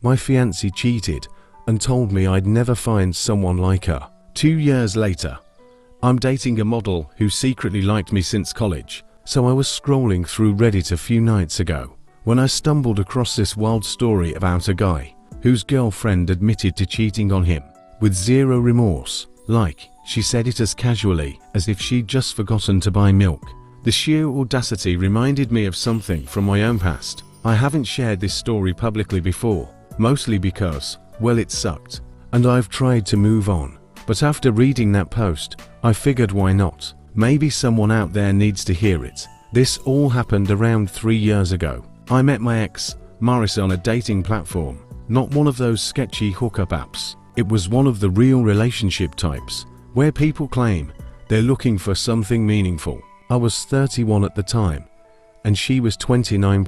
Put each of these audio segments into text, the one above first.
My fiancée cheated and told me I'd never find someone like her. 2 years later, I'm dating a model who secretly liked me since college, so I was scrolling through Reddit a few nights ago when I stumbled across this wild story about a guy whose girlfriend admitted to cheating on him with zero remorse. Like, she said it as casually as if she'd just forgotten to buy milk. The sheer audacity reminded me of something from my own past. I haven't shared this story publicly before, mostly because, well, it sucked, and I've tried to move on. But after reading that post, I figured why not? Maybe someone out there needs to hear it. This all happened around 3 years ago. I met my ex, Maris, on a dating platform, not one of those sketchy hookup apps. It was one of the real relationship types, where people claim they're looking for something meaningful. I was 31 at the time, and she was 29.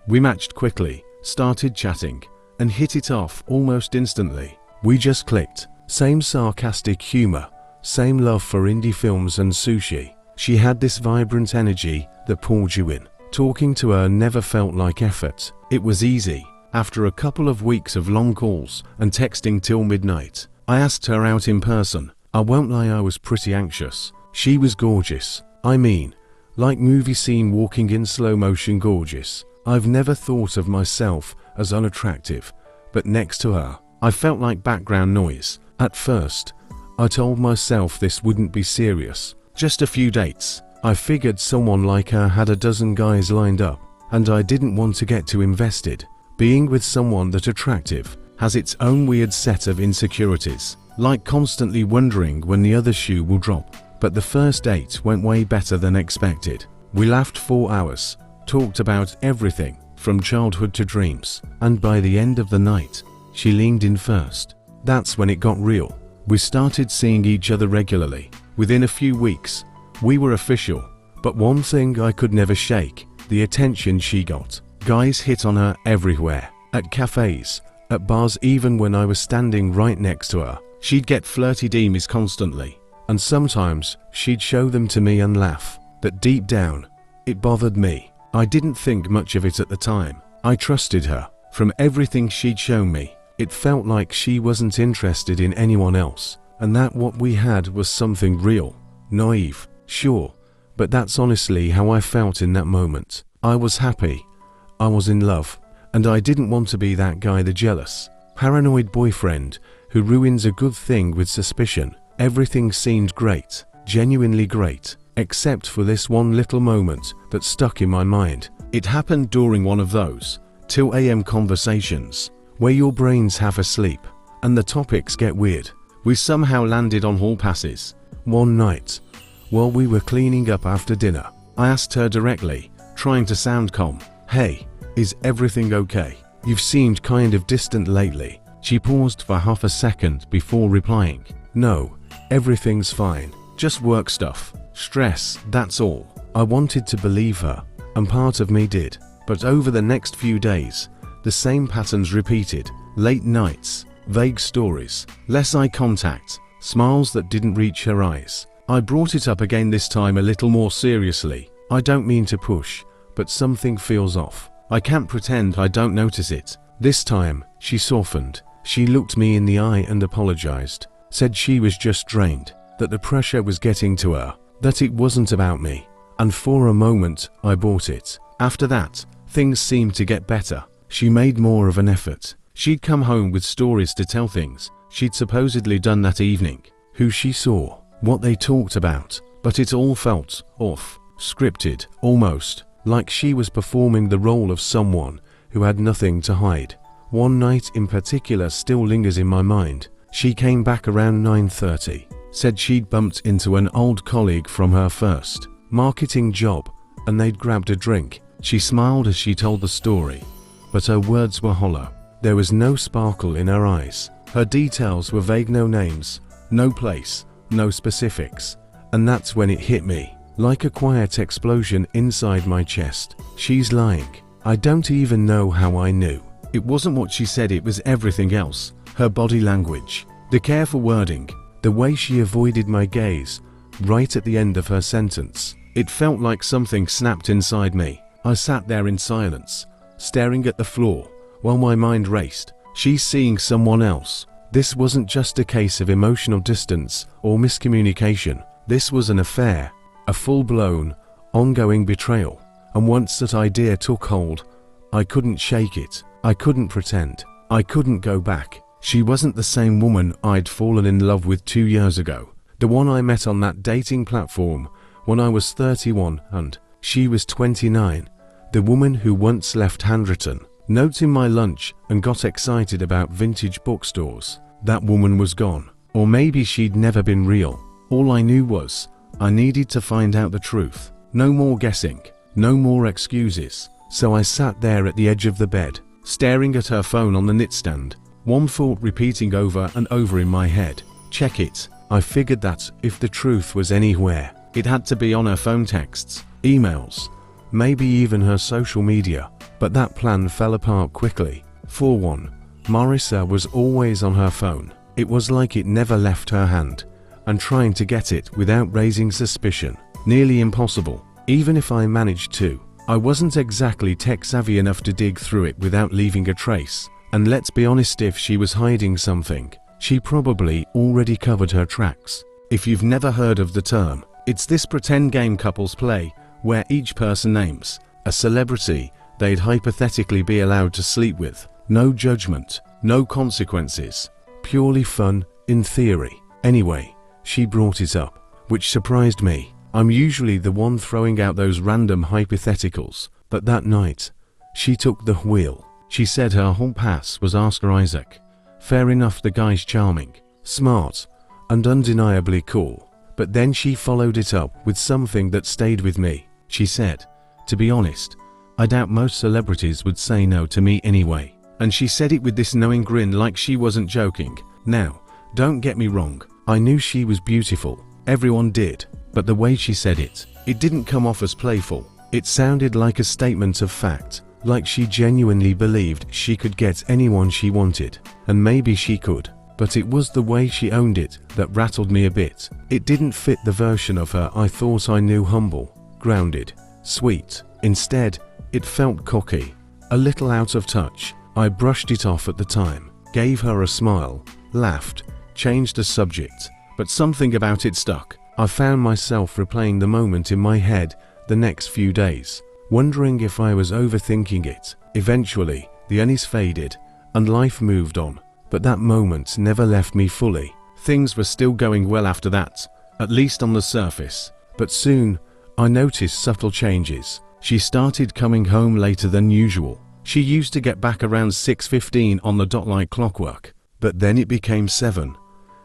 We matched quickly, started chatting, and hit it off almost instantly. We just clicked. Same sarcastic humor, same love for indie films and sushi. She had this vibrant energy that pulled you in. Talking to her never felt like effort. It was easy. After a couple of weeks of long calls and texting till midnight, I asked her out in person. I won't lie, I was pretty anxious. She was gorgeous. I mean, like movie scene walking in slow motion gorgeous. I've never thought of myself as unattractive, but next to her, I felt like background noise. At first, I told myself this wouldn't be serious, just a few dates. I figured someone like her had a dozen guys lined up, and I didn't want to get too invested. Being with someone that attractive has its own weird set of insecurities, like constantly wondering when the other shoe will drop. But the first date went way better than expected. We laughed 4 hours, talked about everything from childhood to dreams, and by the end of the night, she leaned in first. That's when it got real. We started seeing each other regularly. Within a few weeks, we were official. But one thing I could never shake: the attention she got. Guys hit on her everywhere. At cafes, at bars, even when I was standing right next to her. She'd get flirty DMs constantly. And sometimes, she'd show them to me and laugh. That deep down, it bothered me. I didn't think much of it at the time. I trusted her. From everything she'd shown me, it felt like she wasn't interested in anyone else, and that what we had was something real. Naive, sure, but that's honestly how I felt in that moment. I was happy, I was in love, and I didn't want to be that guy, the jealous, paranoid boyfriend who ruins a good thing with suspicion. Everything seemed great, genuinely great, except for this one little moment that stuck in my mind. It happened during one of those 2 a.m. conversations, where your brain's half asleep, and the topics get weird. We somehow landed on hall passes. One night, while we were cleaning up after dinner, I asked her directly, trying to sound calm, "Hey, is everything okay? You've seemed kind of distant lately." She paused for half a second before replying, "No, everything's fine. Just work stuff. Stress, that's all." I wanted to believe her, and part of me did. But over the next few days, the same patterns repeated. Late nights, vague stories, less eye contact, smiles that didn't reach her eyes. I brought it up again, this time a little more seriously. "I don't mean to push, but something feels off. I can't pretend I don't notice it." This time, she softened. She looked me in the eye and apologized. Said she was just drained, that the pressure was getting to her, that it wasn't about me. And for a moment, I bought it. After that, things seemed to get better. She made more of an effort. She'd come home with stories to tell, things she'd supposedly done that evening, who she saw, what they talked about, but it all felt off, scripted, almost like she was performing the role of someone who had nothing to hide. One night in particular still lingers in my mind. She came back around 9:30, said she'd bumped into an old colleague from her first marketing job, and they'd grabbed a drink. She smiled as she told the story, but her words were hollow. There was no sparkle in her eyes. Her details were vague: no names, no place, no specifics. And that's when it hit me, like a quiet explosion inside my chest. She's lying. I don't even know how I knew. It wasn't what she said, it was everything else. Her body language, the careful wording, the way she avoided my gaze right at the end of her sentence. It felt like something snapped inside me. I sat there in silence, staring at the floor, while my mind raced. She's seeing someone else. This wasn't just a case of emotional distance or miscommunication. This was an affair, a full-blown, ongoing betrayal. And once that idea took hold, I couldn't shake it. I couldn't pretend. I couldn't go back. She wasn't the same woman I'd fallen in love with 2 years ago. The one I met on that dating platform when I was 31 and she was 29. The woman who once left handwritten notes in my lunch and got excited about vintage bookstores. That woman was gone. Or maybe she'd never been real. All I knew was I needed to find out the truth. No more guessing. No more excuses. So I sat there at the edge of the bed, staring at her phone on the nightstand, one thought repeating over and over in my head. Check it. I figured that if the truth was anywhere, it had to be on her phone texts, emails, maybe even her social media. But that plan fell apart quickly. For one, Marissa was always on her phone. It was like it never left her hand, and trying to get it without raising suspicion, nearly impossible. Even if I managed to, I wasn't exactly tech-savvy enough to dig through it without leaving a trace. And let's be honest, if she was hiding something, she probably already covered her tracks. If you've never heard of the term, it's this pretend game couples play where each person names a celebrity they'd hypothetically be allowed to sleep with. No judgment, no consequences, purely fun in theory. Anyway, she brought it up, which surprised me. I'm usually the one throwing out those random hypotheticals, but that night, she took the wheel. She said her whole pass was Oscar Isaac. Fair enough, the guy's charming, smart, and undeniably cool. But then she followed it up with something that stayed with me. She said, to be honest, I doubt most celebrities would say no to me anyway. And she said it with this knowing grin like she wasn't joking. Now, don't get me wrong, I knew she was beautiful. Everyone did. But the way she said it didn't come off as playful. It sounded like a statement of fact, like she genuinely believed she could get anyone she wanted. And maybe she could. But it was the way she owned it that rattled me a bit. It didn't fit the version of her I thought I knew: humble, grounded, sweet. Instead, it felt cocky, a little out of touch. I brushed it off at the time, gave her a smile, laughed, changed the subject, but something about it stuck. I found myself replaying the moment in my head the next few days, wondering if I was overthinking it. Eventually, the unease faded, and life moved on. But that moment never left me fully. Things were still going well after that, at least on the surface. But soon, I noticed subtle changes. She started coming home later than usual. She used to get back around 6:15 on the dot like clockwork. But then it became 7,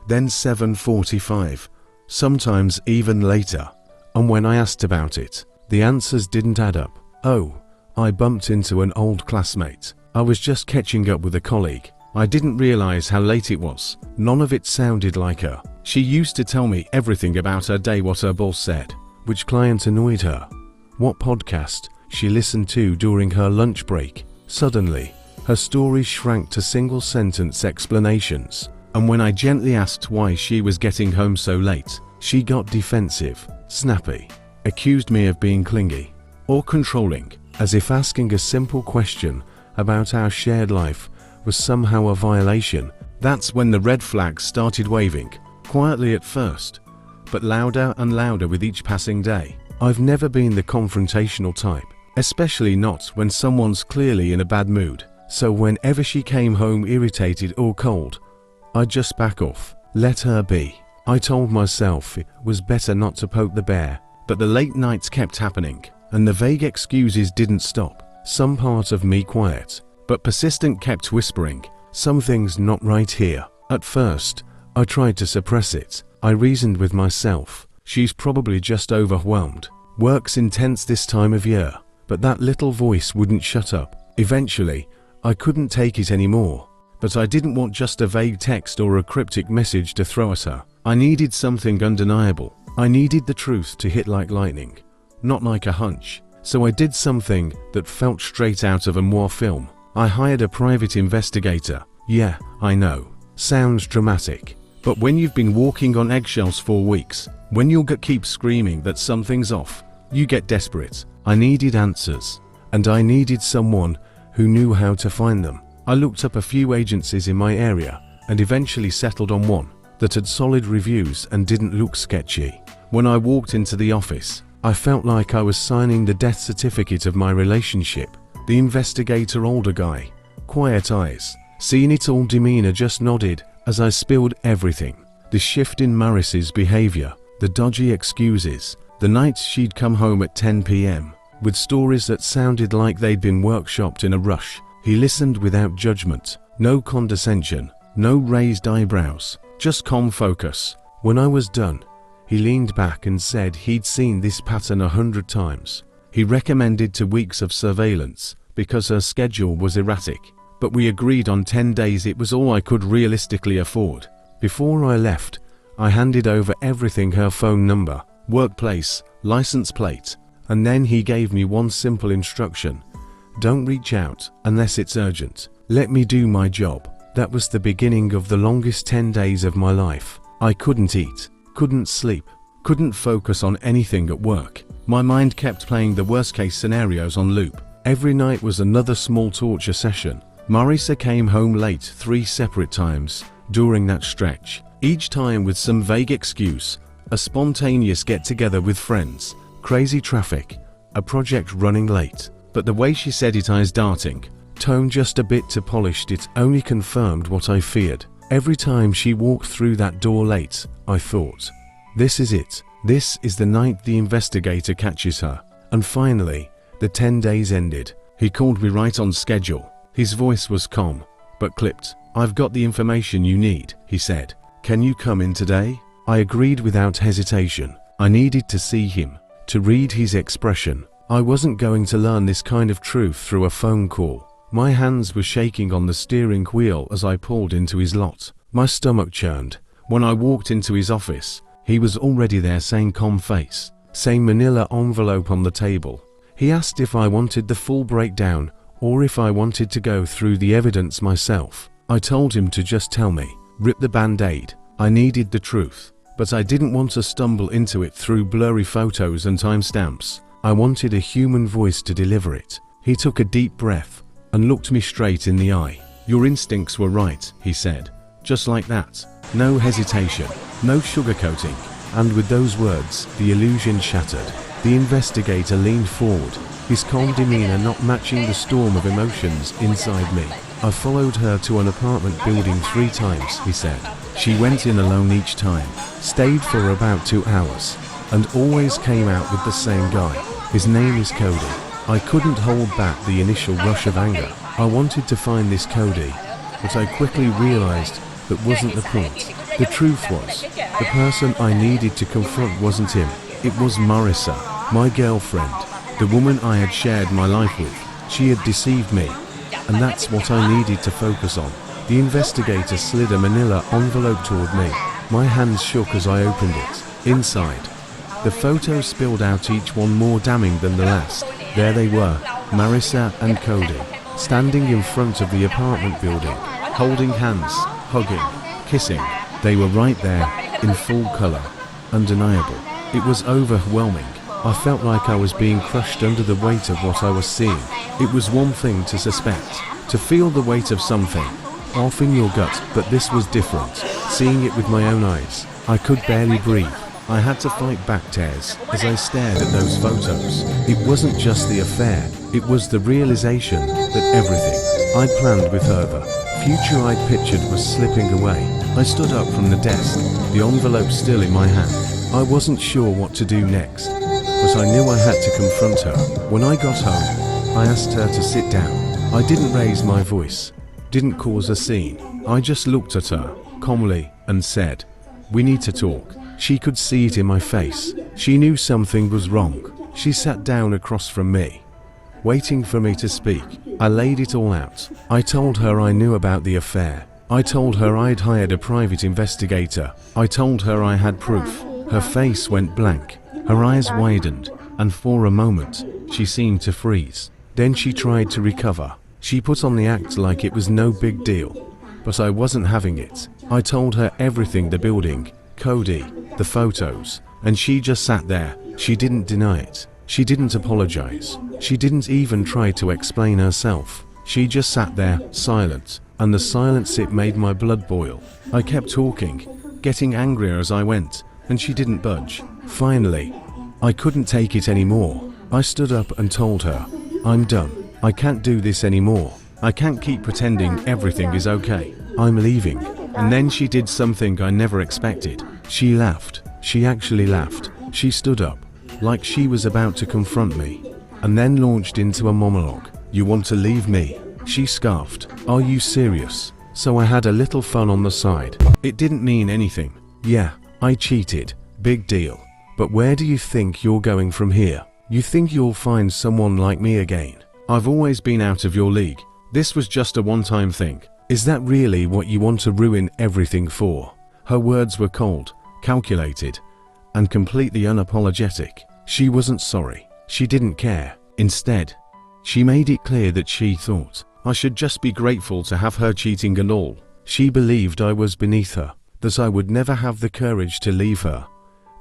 then 7:45, sometimes even later. And when I asked about it, the answers didn't add up. Oh, I bumped into an old classmate. I was just catching up with a colleague. I didn't realize how late it was. None of it sounded like her. She used to tell me everything about her day, what her boss said, which client annoyed her, what podcast she listened to during her lunch break. Suddenly, her story shrank to single-sentence explanations. And when I gently asked why she was getting home so late, she got defensive, snappy, accused me of being clingy or controlling, as if asking a simple question about our shared life was somehow a violation. That's when the red flags started waving, quietly at first, but louder and louder with each passing day. I've never been the confrontational type, especially not when someone's clearly in a bad mood. So whenever she came home irritated or cold, I'd just back off, let her be. I told myself it was better not to poke the bear, but the late nights kept happening, and the vague excuses didn't stop. Some part of me, quiet but persistent, kept whispering, something's not right here. At first, I tried to suppress it. I reasoned with myself, she's probably just overwhelmed. Work's intense this time of year. But that little voice wouldn't shut up. Eventually, I couldn't take it anymore. But I didn't want just a vague text or a cryptic message to throw at her. I needed something undeniable. I needed the truth to hit like lightning, not like a hunch. So I did something that felt straight out of a noir film. I hired a private investigator. Yeah, I know. Sounds dramatic. But when you've been walking on eggshells for weeks, when your gut keeps screaming that something's off, you get desperate. I needed answers, and I needed someone who knew how to find them. I looked up a few agencies in my area and eventually settled on one that had solid reviews and didn't look sketchy. When I walked into the office, I felt like I was signing the death certificate of my relationship. The investigator, older guy, quiet eyes, seeing it all demeanor, just nodded as I spilled everything. The shift in Maris's behavior, the dodgy excuses, the nights she'd come home at 10 p.m. with stories that sounded like they'd been workshopped in a rush. He listened without judgment, no condescension, no raised eyebrows, just calm focus. When I was done, he leaned back and said he'd seen this pattern 100 times. He recommended 2 weeks of surveillance because her schedule was erratic, but we agreed on 10 days. It was all I could realistically afford. Before I left, I handed over everything: her phone number, workplace, license plate, and then he gave me one simple instruction: don't reach out unless it's urgent. Let me do my job. That was the beginning of the longest 10 days of my life. I couldn't eat, couldn't sleep, couldn't focus on anything at work. My mind kept playing the worst case scenarios on loop. Every night was another small torture session. Marisa came home late 3 separate times during that stretch, each time with some vague excuse: a spontaneous get-together with friends, crazy traffic, a project running late. But the way she said it, eyes darting, tone just a bit too polished, it only confirmed what I feared. Every time she walked through that door late, I thought, this is it. This is the night the investigator catches her. And finally, the 10 days ended. He called me right on schedule. His voice was calm, but clipped. I've got the information you need, he said. Can you come in today? I agreed without hesitation. I needed to see him, to read his expression. I wasn't going to learn this kind of truth through a phone call. My hands were shaking on the steering wheel as I pulled into his lot. My stomach churned. When I walked into his office, he was already there, same calm face, same manila envelope on the table. He asked if I wanted the full breakdown or if I wanted to go through the evidence myself. I told him to just tell me, rip the band-aid. I needed the truth, but I didn't want to stumble into it through blurry photos and timestamps. I wanted a human voice to deliver it. He took a deep breath and looked me straight in the eye. Your instincts were right, he said. Just like that. No hesitation, no sugarcoating. And with those words, the illusion shattered. The investigator leaned forward, his calm demeanor not matching the storm of emotions inside me. I followed her to an apartment building 3 times, he said. She went in alone each time, stayed for about 2 hours, and always came out with the same guy. His name is Cody. I couldn't hold back the initial rush of anger. I wanted to find this Cody, but I quickly realized that wasn't the point. The truth was, the person I needed to confront wasn't him. It was Marisa, my girlfriend, the woman I had shared my life with. She had deceived me, and that's what I needed to focus on. The investigator slid a manila envelope toward me. My hands shook as I opened it. Inside, the photos spilled out, each one more damning than the last. There they were, Marisa and Cody, standing in front of the apartment building, holding hands, hugging, kissing. They were right there, in full color, undeniable. It was overwhelming. I felt like I was being crushed under the weight of what I was seeing. It was one thing to suspect, to feel the weight of something off in your gut, but this was different. Seeing it with my own eyes, I could barely breathe. I had to fight back tears as I stared at those photos. It wasn't just the affair, it was the realization that everything I'd planned with her, the future I'd pictured, was slipping away. I stood up from the desk, the envelope still in my hand. I wasn't sure what to do next, but I knew I had to confront her. When I got home, I asked her to sit down. I didn't raise my voice, didn't cause a scene. I just looked at her calmly and said, "We need to talk." She could see it in my face. She knew something was wrong. She sat down across from me, waiting for me to speak. I laid it all out. I told her I knew about the affair. I told her I'd hired a private investigator. I told her I had proof. Her face went blank. Her eyes widened, and for a moment, she seemed to freeze. Then she tried to recover. She put on the act like it was no big deal. But I wasn't having it. I told her everything: the building, Cody, the photos, and she just sat there. She didn't deny it. She didn't apologize. She didn't even try to explain herself. She just sat there, silent, and the silence, it made my blood boil. I kept talking, getting angrier as I went, and she didn't budge. Finally, I couldn't take it anymore. I stood up and told her, "I'm done. I can't do this anymore. I can't keep pretending everything is okay. I'm leaving." And then she did something I never expected. She laughed. She actually laughed. She stood up, like she was about to confront me, and then launched into a monologue. "You want to leave me?" She scoffed. "Are you serious?" So I had a little fun on the side. It didn't mean anything. Yeah, I cheated. Big deal. But where do you think you're going from here? You think you'll find someone like me again? I've always been out of your league. This was just a one-time thing. Is that really what you want to ruin everything for? Her words were cold, calculated, and completely unapologetic. She wasn't sorry. She didn't care. Instead, she made it clear that she thought I should just be grateful to have her cheating and all. She believed I was beneath her, that I would never have the courage to leave her,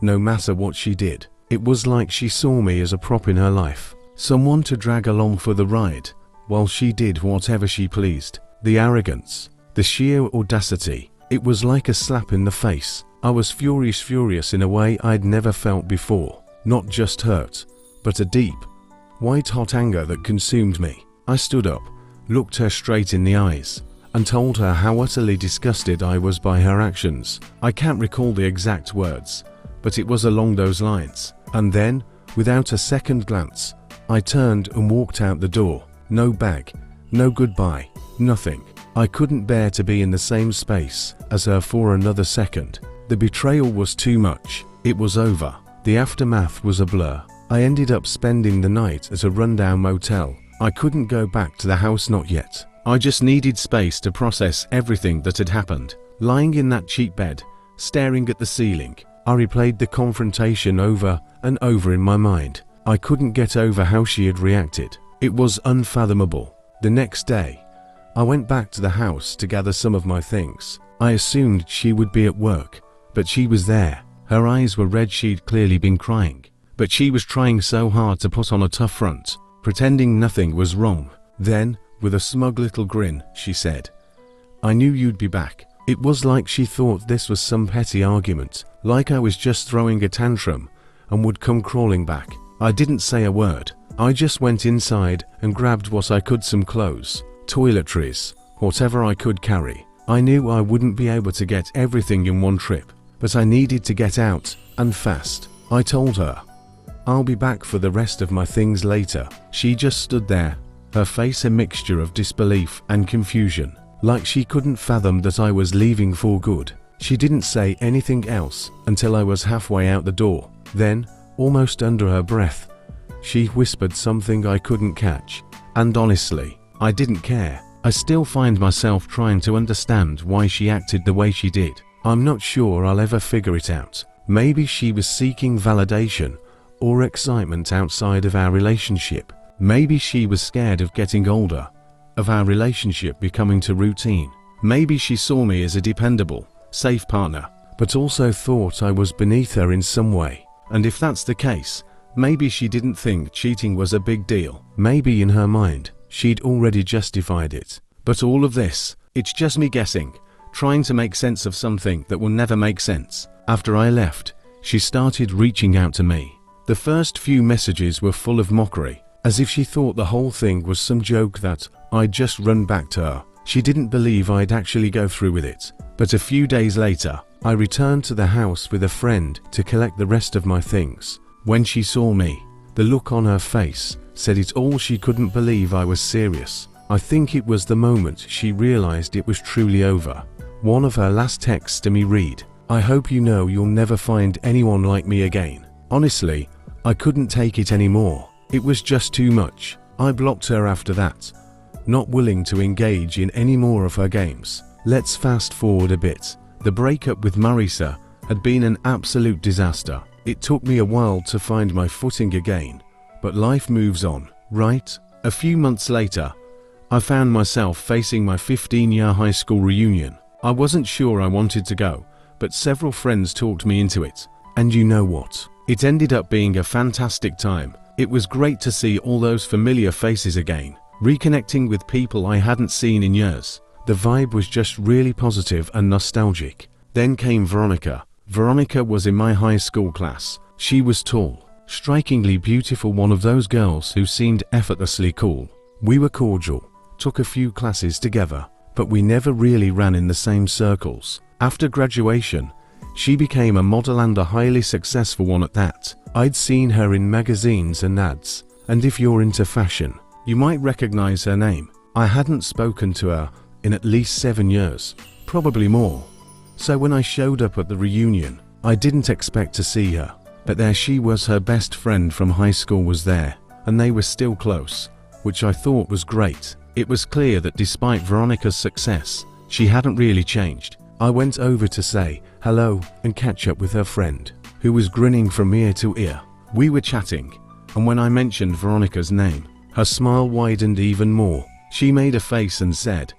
no matter what she did. It was like she saw me as a prop in her life, someone to drag along for the ride, while she did whatever she pleased. The arrogance, the sheer audacity, it was like a slap in the face. I was furious in a way I'd never felt before. Not just hurt, but a deep, white-hot anger that consumed me. I stood up, looked her straight in the eyes, and told her how utterly disgusted I was by her actions. I can't recall the exact words, but it was along those lines. And then, without a second glance, I turned and walked out the door. No bag, no goodbye, nothing. I couldn't bear to be in the same space as her for another second. The betrayal was too much. It was over. The aftermath was a blur. I ended up spending the night at a rundown motel. I couldn't go back to the house, not yet. I just needed space to process everything that had happened. Lying in that cheap bed, staring at the ceiling, I replayed the confrontation over and over in my mind. I couldn't get over how she had reacted. It was unfathomable. The next day, I went back to the house to gather some of my things. I assumed she would be at work, but she was there. Her eyes were red. She'd clearly been crying, but she was trying so hard to put on a tough front, pretending nothing was wrong. Then, with a smug little grin, she said, "I knew you'd be back." It was like she thought this was some petty argument, like I was just throwing a tantrum and would come crawling back. I didn't say a word. I just went inside and grabbed what I could, some clothes, toiletries, whatever I could carry. I knew I wouldn't be able to get everything in one trip, but I needed to get out, and fast. I told her, "I'll be back for the rest of my things later." She just stood there, her face a mixture of disbelief and confusion, like she couldn't fathom that I was leaving for good. She didn't say anything else until I was halfway out the door. Then, almost under her breath, she whispered something I couldn't catch. And honestly, I didn't care. I still find myself trying to understand why she acted the way she did. I'm not sure I'll ever figure it out. Maybe she was seeking validation or excitement outside of our relationship. Maybe she was scared of getting older, of our relationship becoming too routine. Maybe she saw me as a dependable, safe partner, but also thought I was beneath her in some way. And if that's the case, maybe she didn't think cheating was a big deal. Maybe in her mind, she'd already justified it. But all of this, it's just me guessing, trying to make sense of something that will never make sense. After I left, she started reaching out to me. The first few messages were full of mockery, as if she thought the whole thing was some joke that I'd just run back to her. She didn't believe I'd actually go through with it. But a few days later, I returned to the house with a friend to collect the rest of my things. When she saw me, the look on her face said it all. She couldn't believe I was serious. I think it was the moment she realized it was truly over. One of her last texts to me read, "I hope you know you'll never find anyone like me again." Honestly, I couldn't take it anymore. It was just too much. I blocked her after that, not willing to engage in any more of her games. Let's fast forward a bit. The breakup with Marisa had been an absolute disaster. It took me a while to find my footing again, but life moves on, right? A few months later, I found myself facing my 15-year high school reunion. I wasn't sure I wanted to go, but several friends talked me into it. And you know what? It ended up being a fantastic time. It was great to see all those familiar faces again, reconnecting with people I hadn't seen in years. The vibe was just really positive and nostalgic. Then came Veronica. Veronica was in my high school class. She was tall, strikingly beautiful, one of those girls who seemed effortlessly cool. We were cordial, took a few classes together, but we never really ran in the same circles. After graduation, she became a model, and a highly successful one at that. I'd seen her in magazines and ads, and if you're into fashion, you might recognize her name. I hadn't spoken to her in at least 7 years, probably more. So when I showed up at the reunion, I didn't expect to see her. But there she was, her best friend from high school was there, and they were still close, which I thought was great. It was clear that despite Veronica's success, she hadn't really changed. I went over to say hello and catch up with her friend, who was grinning from ear to ear. We were chatting, and when I mentioned Veronica's name, her smile widened even more. She made a face and said,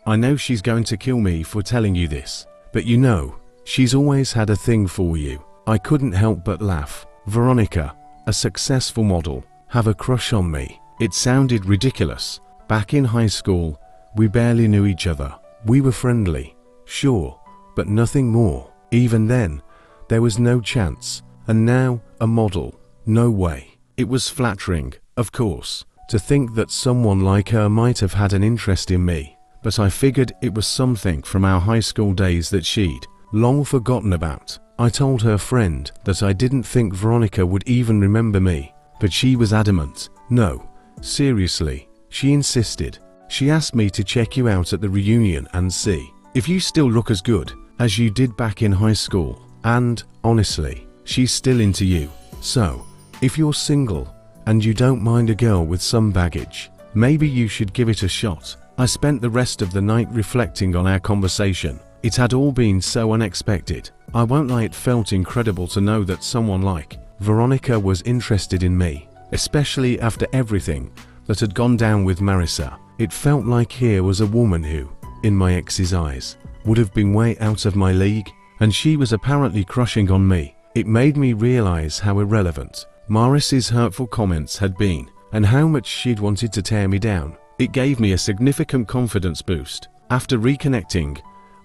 "I know she's going to kill me for telling you this, but you know, she's always had a thing for you." I couldn't help but laugh. Veronica, a successful model, have a crush on me. It sounded ridiculous. Back in high school, we barely knew each other. We were friendly, sure, but nothing more. Even then, there was no chance. And now, a model, no way. It was flattering, of course, to think that someone like her might have had an interest in me, but I figured it was something from our high school days that she'd long forgotten about. I told her friend that I didn't think Veronica would even remember me, but she was adamant. No, seriously, she insisted. She asked me to check you out at the reunion and see if you still look as good as you did back in high school. And, honestly, she's still into you. So, if you're single and you don't mind a girl with some baggage, maybe you should give it a shot. I spent the rest of the night reflecting on our conversation. It had all been so unexpected. I won't lie, it felt incredible to know that someone like Veronica was interested in me, especially after everything that had gone down with Marissa. It felt like here was a woman who, in my ex's eyes, would have been way out of my league, and she was apparently crushing on me. It made me realize how irrelevant Maris's hurtful comments had been, and how much she'd wanted to tear me down. It gave me a significant confidence boost. After reconnecting,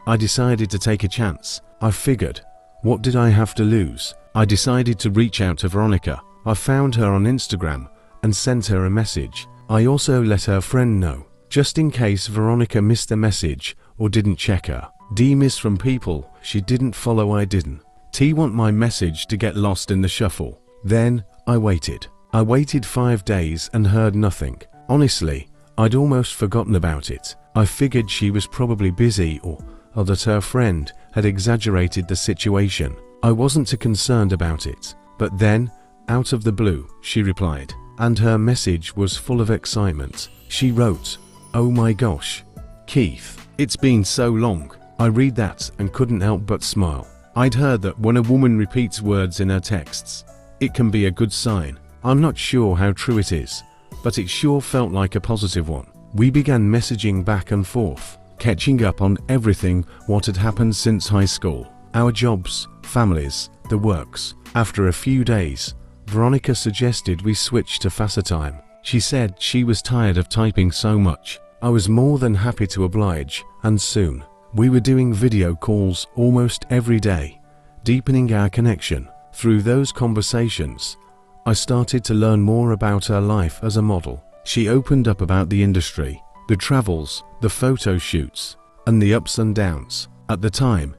I decided to take a chance. I figured, what did I have to lose? I decided to reach out to Veronica. I found her on Instagram and sent her a message. I also let her friend know, just in case Veronica missed the message or didn't check her DMs from people she didn't follow. I didn't want my message to get lost in the shuffle. Then I waited. I waited 5 days and heard nothing. Honestly, I'd almost forgotten about it. I figured she was probably busy or that her friend had exaggerated the situation. I wasn't too concerned about it. But then, out of the blue, she replied, and her message was full of excitement. She wrote, "Oh my gosh, Keith, it's been so long." I read that and couldn't help but smile. I'd heard that when a woman repeats words in her texts, it can be a good sign. I'm not sure how true it is, but it sure felt like a positive one. We began messaging back and forth, catching up on everything what had happened since high school. Our jobs, families, the works. After a few days, Veronica suggested we switch to FaceTime. She said she was tired of typing so much. I was more than happy to oblige, and soon, we were doing video calls almost every day, deepening our connection. Through those conversations, I started to learn more about her life as a model. She opened up about the industry, the travels, the photo shoots, and the ups and downs. At the time,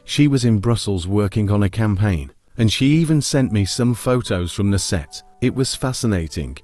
she was in Brussels working on a campaign, and she even sent me some photos from the set. It was fascinating,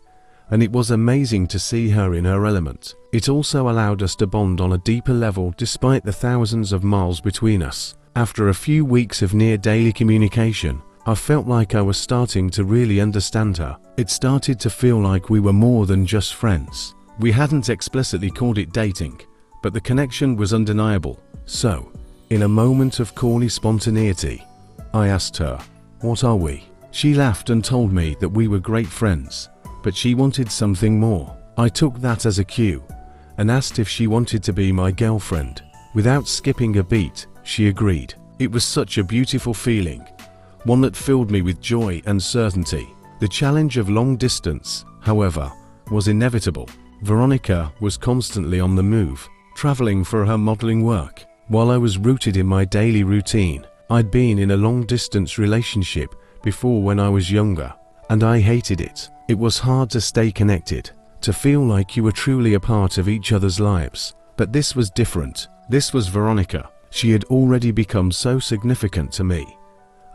and it was amazing to see her in her element. It also allowed us to bond on a deeper level despite the thousands of miles between us. After a few weeks of near daily communication, I felt like I was starting to really understand her. It started to feel like we were more than just friends. We hadn't explicitly called it dating, but the connection was undeniable. So, in a moment of corny spontaneity, I asked her, "What are we?" She laughed and told me that we were great friends, but she wanted something more. I took that as a cue and asked if she wanted to be my girlfriend. Without skipping a beat, she agreed. It was such a beautiful feeling, one that filled me with joy and certainty. The challenge of long distance, however, was inevitable. Veronica was constantly on the move, traveling for her modeling work, while I was rooted in my daily routine. I'd been in a long-distance relationship before when I was younger, and I hated it. It was hard to stay connected, to feel like you were truly a part of each other's lives. But this was different. This was Veronica. She had already become so significant to me,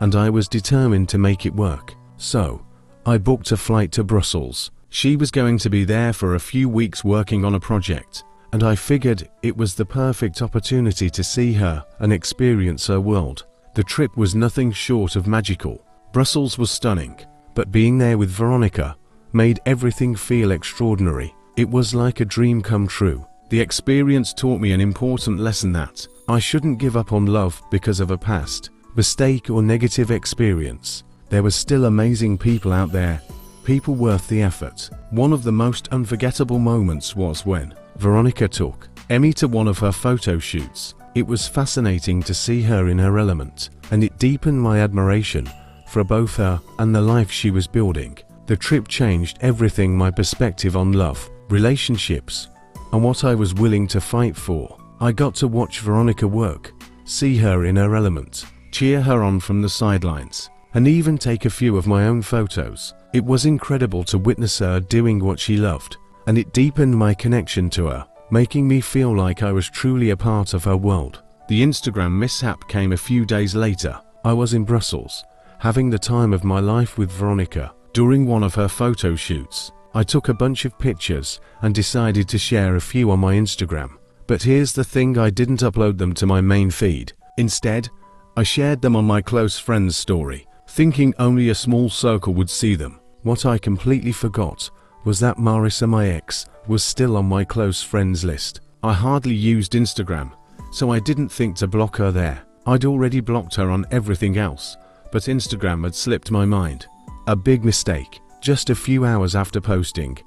and I was determined to make it work. So, I booked a flight to Brussels. She was going to be there for a few weeks working on a project, and I figured it was the perfect opportunity to see her and experience her world. The trip was nothing short of magical. Brussels was stunning, but being there with Veronica made everything feel extraordinary. It was like a dream come true. The experience taught me an important lesson that I shouldn't give up on love because of a past mistake or negative experience. There were still amazing people out there, people worth the effort. One of the most unforgettable moments was when Veronica took Emmy to one of her photo shoots. It was fascinating to see her in her element, and it deepened my admiration for both her and the life she was building. The trip changed everything, my perspective on love, relationships, and what I was willing to fight for. I got to watch Veronica work, see her in her element, cheer her on from the sidelines, and even take a few of my own photos. It was incredible to witness her doing what she loved, and it deepened my connection to her, making me feel like I was truly a part of her world. The Instagram mishap came a few days later. I was in Brussels, having the time of my life with Veronica. During one of her photo shoots, I took a bunch of pictures and decided to share a few on my Instagram. But here's the thing, I didn't upload them to my main feed. Instead, I shared them on my close friends' story, thinking only a small circle would see them. What I completely forgot was that Marissa, my ex, was still on my close friends list. I hardly used Instagram, so I didn't think to block her there. I'd already blocked her on everything else, but Instagram had slipped my mind. A big mistake. Just a few hours after posting,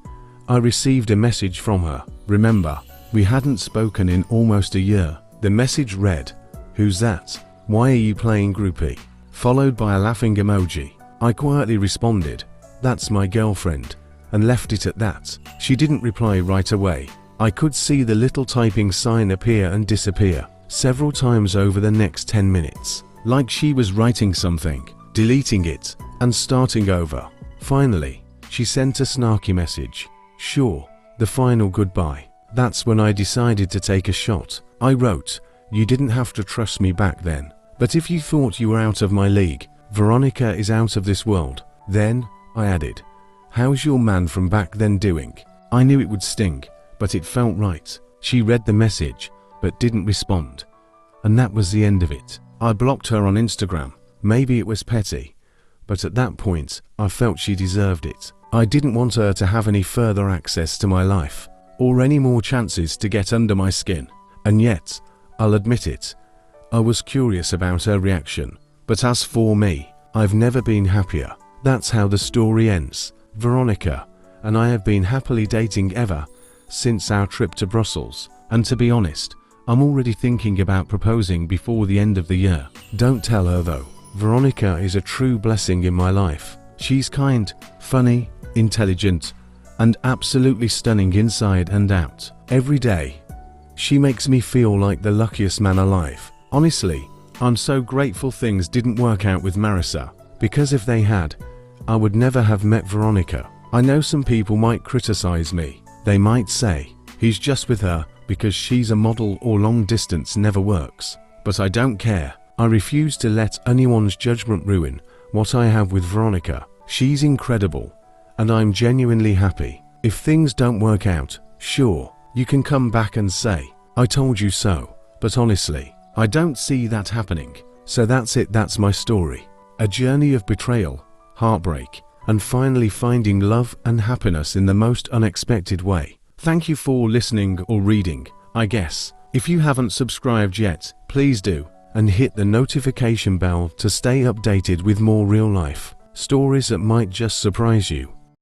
I received a message from her. Remember, we hadn't spoken in almost a year. The message read, "Who's that? Why are you playing groupie?" Followed by a laughing emoji. I quietly responded, "That's my girlfriend," and left it at that. She didn't reply right away. I could see the little typing sign appear and disappear several times over the next 10 minutes, like she was writing something, deleting it, and starting over. Finally, she sent a snarky message. Sure, the final goodbye. That's when I decided to take a shot. I wrote, "You didn't have to trust me back then, but if you thought you were out of my league, Veronica is out of this world." Then, I added, "How's your man from back then doing?" I knew it would sting, but it felt right. She read the message, but didn't respond. And that was the end of it. I blocked her on Instagram. Maybe it was petty, but at that point, I felt she deserved it. I didn't want her to have any further access to my life, or any more chances to get under my skin. And yet, I'll admit it, I was curious about her reaction. But as for me, I've never been happier. That's how the story ends. Veronica and I have been happily dating ever since our trip to Brussels. And to be honest, I'm already thinking about proposing before the end of the year. Don't tell her though. Veronica is a true blessing in my life. She's kind, funny, intelligent, and absolutely stunning inside and out. Every day, she makes me feel like the luckiest man alive. Honestly, I'm so grateful things didn't work out with Marissa, because if they had, I would never have met Veronica. I know some people might criticize me. They might say, he's just with her because she's a model or long distance never works. But I don't care. I refuse to let anyone's judgment ruin what I have with Veronica. She's incredible, and I'm genuinely happy. If things don't work out, sure, you can come back and say, "I told you so," but honestly, I don't see that happening. So that's it, that's my story. A journey of betrayal, heartbreak, and finally finding love and happiness in the most unexpected way. Thank you for listening or reading, I guess. If you haven't subscribed yet, please do, and hit the notification bell to stay updated with more real life stories that might just surprise you.